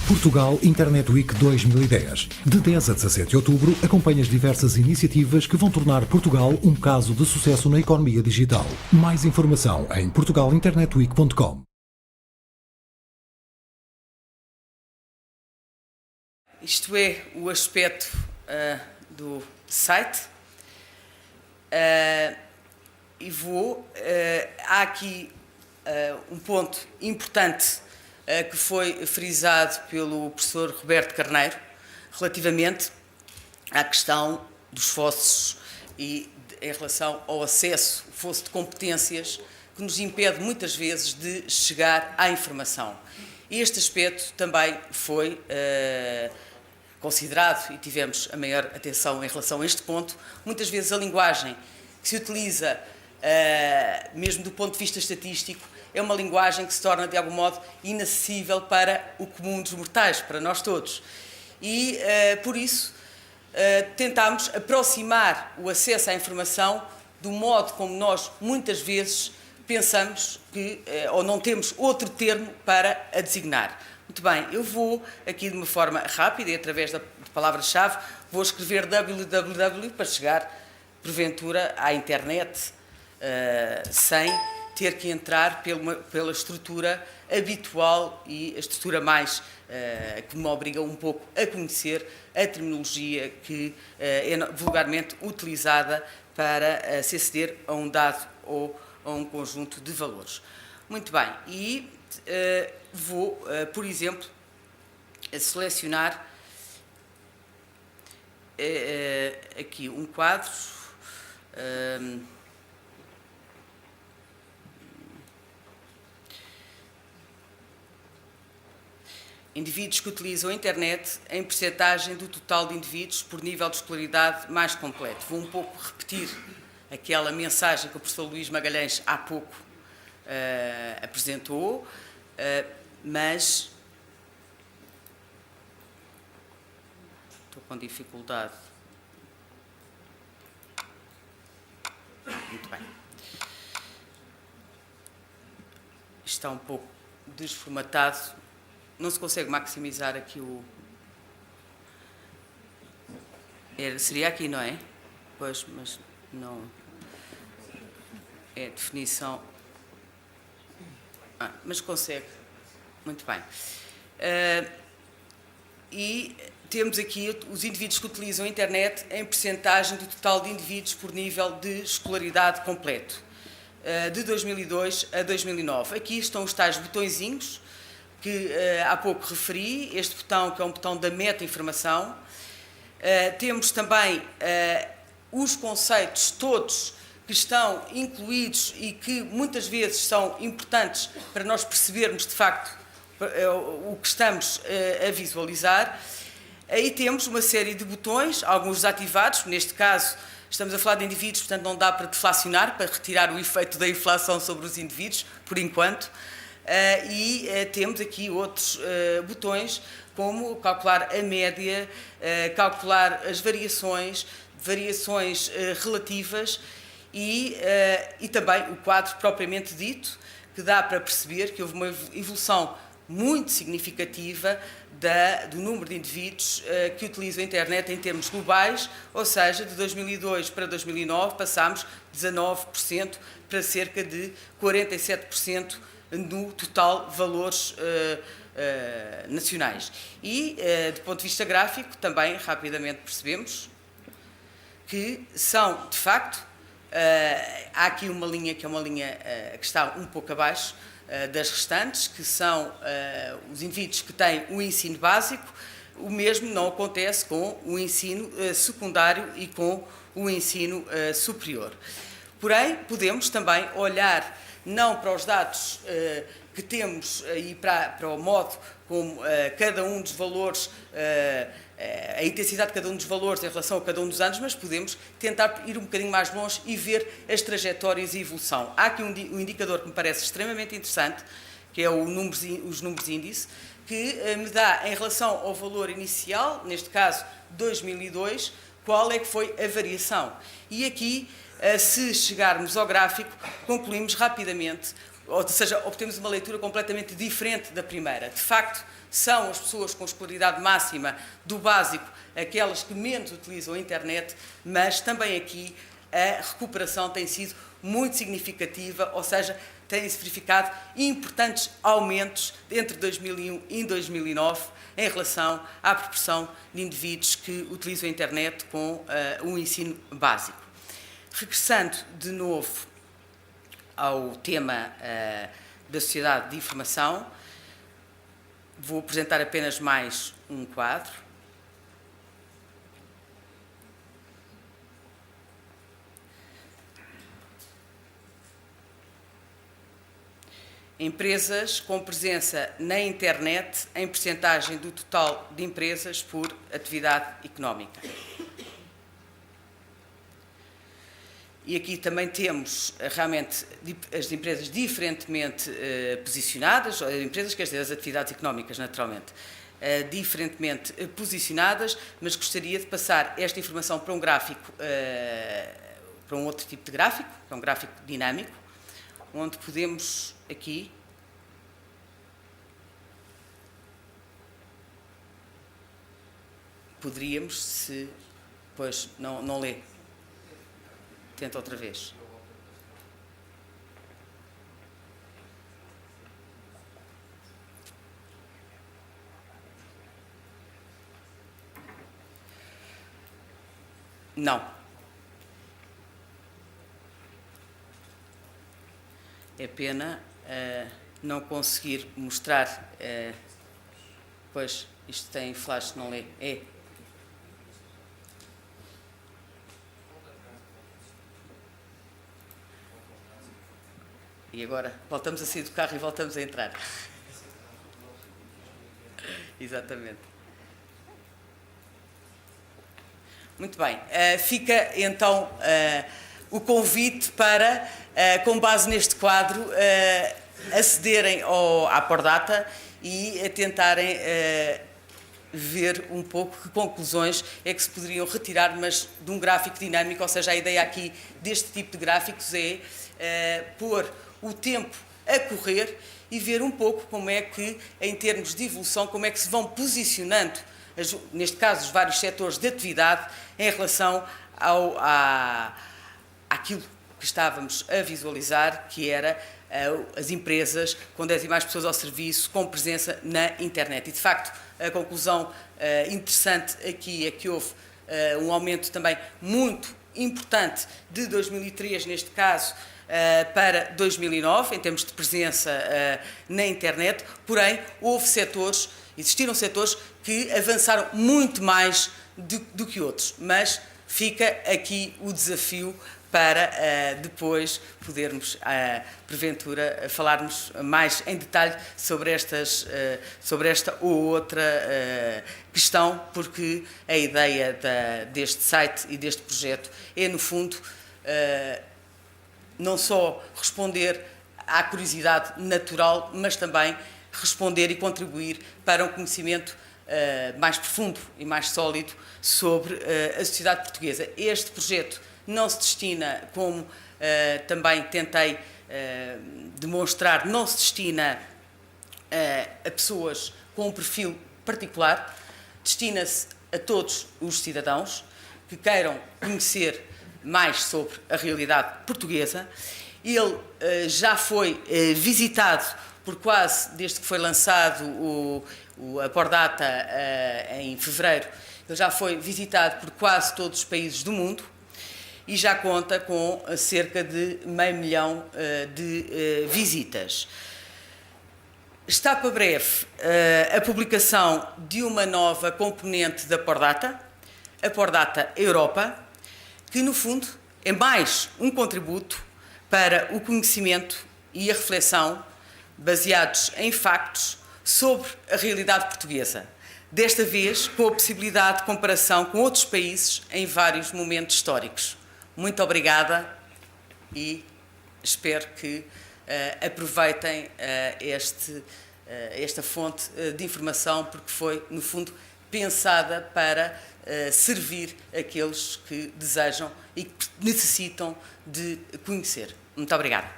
Portugal Internet Week 2010. De 10 a 17 de outubro, acompanha as diversas iniciativas que vão tornar Portugal um caso de sucesso na economia digital. Mais informação em portugalinternetweek.com. Isto é o aspecto do site. Há aqui um ponto importante que foi frisado pelo professor Roberto Carneiro relativamente à questão dos fossos e em relação ao acesso, o fosso de competências que nos impede muitas vezes de chegar à informação. Este aspecto também foi considerado e tivemos a maior atenção em relação a este ponto. Muitas vezes a linguagem que se utiliza, mesmo do ponto de vista estatístico, é uma linguagem que se torna, de algum modo, inacessível para o comum dos mortais, para nós todos. E, por isso, tentámos aproximar o acesso à informação do modo como nós, muitas vezes, pensamos que, ou não temos outro termo para a designar. Muito bem, eu vou aqui de uma forma rápida e através da palavra-chave, vou escrever www para chegar, porventura, à internet, sem ter que entrar pela estrutura habitual e a estrutura mais que me obriga um pouco a conhecer a terminologia que é vulgarmente utilizada para se aceder a um dado ou a um conjunto de valores. Muito bem, e vou, por exemplo, selecionar aqui um quadro. Indivíduos que utilizam a internet em percentagem do total de indivíduos por nível de escolaridade mais completo. Vou um pouco repetir aquela mensagem que o professor Luís Magalhães há pouco apresentou, mas estou com dificuldade. Muito bem. Está um pouco desformatado. Não se consegue maximizar aqui o... Seria aqui, não é? Pois, mas não... É definição... mas consegue. Muito bem. E temos aqui os indivíduos que utilizam a internet em percentagem do total de indivíduos por nível de escolaridade completo. De 2002 a 2009. Aqui estão os tais botõezinhos que há pouco referi, este botão que é um botão da meta-informação. Temos também os conceitos todos que estão incluídos e que muitas vezes são importantes para nós percebermos de facto o que estamos a visualizar. Aí temos uma série de botões, alguns desativados, neste caso estamos a falar de indivíduos, portanto não dá para deflacionar, para retirar o efeito da inflação sobre os indivíduos, por enquanto. Temos aqui outros botões, como calcular a média, calcular as variações relativas e também o quadro propriamente dito, que dá para perceber que houve uma evolução muito significativa do número de indivíduos que utilizam a internet em termos globais, ou seja, de 2002 para 2009 passámos de 19% para cerca de 47% no total valores nacionais. E, do ponto de vista gráfico, também rapidamente percebemos que são, de facto, há aqui uma linha que é uma linha que está um pouco abaixo das restantes, que são os indivíduos que têm o ensino básico. O mesmo não acontece com o ensino secundário e com o ensino superior. Porém, podemos também olhar não para os dados que temos e para o modo como cada um dos valores, a intensidade de cada um dos valores em relação a cada um dos anos, mas podemos tentar ir um bocadinho mais longe e ver as trajetórias e evolução. Há aqui um indicador que me parece extremamente interessante, que é os números índice, que me dá, em relação ao valor inicial, neste caso 2002, qual é que foi a variação. E aqui, se chegarmos ao gráfico, concluímos rapidamente ou seja, obtemos uma leitura completamente diferente da primeira. De facto, são as pessoas com escolaridade máxima do básico aquelas que menos utilizam a internet, mas também aqui a recuperação tem sido muito significativa, ou seja, têm-se verificado importantes aumentos entre 2001 e 2009 em relação à proporção de indivíduos que utilizam a internet com o ensino básico. Regressando de novo ao tema da sociedade de informação, vou apresentar apenas mais um quadro. Empresas com presença na internet em percentagem do total de empresas por atividade económica. E aqui também temos realmente as empresas diferentemente posicionadas, empresas, quer dizer, as atividades económicas, naturalmente, diferentemente posicionadas, mas gostaria de passar esta informação para um gráfico, para um outro tipo de gráfico, para um gráfico dinâmico, onde podemos aqui poderíamos, se pois não lê, tenta outra vez. Não. É pena não conseguir mostrar, pois isto tem flash, não lê. É. E agora voltamos a sair do carro e voltamos a entrar. Exatamente. Muito bem. Fica então o convite para, com base neste quadro, acederem à Pordata e a tentarem ver um pouco que conclusões é que se poderiam retirar, mas de um gráfico dinâmico, ou seja, a ideia aqui deste tipo de gráficos é pôr o tempo a correr e ver um pouco como é que, em termos de evolução, como é que se vão posicionando, neste caso, os vários setores de atividade em relação àquilo que estávamos a visualizar, que era as empresas com 10 e mais pessoas ao serviço, com presença na internet. E, de facto, a conclusão interessante aqui é que houve um aumento também muito importante de 2003, neste caso, para 2009, em termos de presença na internet, porém, existiram setores que avançaram muito mais do que outros, mas fica aqui o desafio para depois podermos, porventura, falarmos mais em detalhe sobre esta ou outra questão, porque a ideia deste site e deste projeto é, no fundo, não só responder à curiosidade natural, mas também responder e contribuir para um conhecimento mais profundo e mais sólido sobre a sociedade portuguesa. Este projeto não se destina, como também tentei demonstrar, não se destina a pessoas com um perfil particular, destina-se a todos os cidadãos que queiram conhecer mais sobre a realidade portuguesa. Ele já foi visitado por quase, desde que foi lançado a Pordata em fevereiro, ele já foi visitado por quase todos os países do mundo e já conta com cerca de 500 mil de visitas. Está para breve a publicação de uma nova componente da Pordata, a Pordata Europa, que, no fundo, é mais um contributo para o conhecimento e a reflexão baseados em factos sobre a realidade portuguesa. Desta vez, com a possibilidade de comparação com outros países em vários momentos históricos. Muito obrigada e espero que aproveitem esta fonte de informação, porque foi, no fundo, pensada para servir aqueles que desejam e que necessitam de conhecer. Muito obrigada.